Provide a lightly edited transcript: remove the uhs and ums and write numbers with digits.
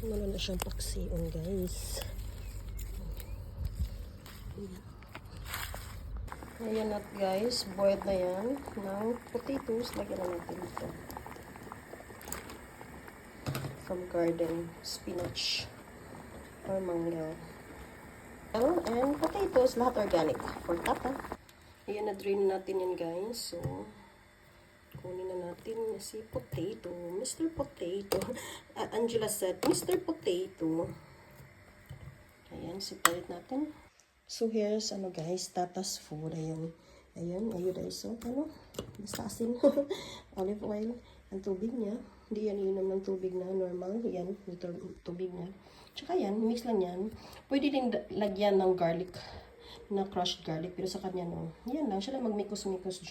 Wala na siyang paksiyon, guys. Ayan na, guys. Boiled na yan ng potatoes. Lagyan na natin ito. From garden. Spinach. Or mangga. And potatoes. Lahat organic. For tata. Ayan, na-drain natin yan, guys. So, kunin na natin si Potato. Mr. Potato. Angela said, Mr. Potato. Ayan, separate natin. So, here's, guys, Tata's food. Ayan. Ayan, guys. So, basta asin. Olive oil. Ang tubig niya. Hindi yan inom ng tubig na normal. Yan, ito tubig niya. Tsaka yan, mix lang yan. Pwede din lagyan ng garlic. Na crushed garlic. Pero sa kanya, no. Yan lang. Siya lang magmikos-mikos dyan.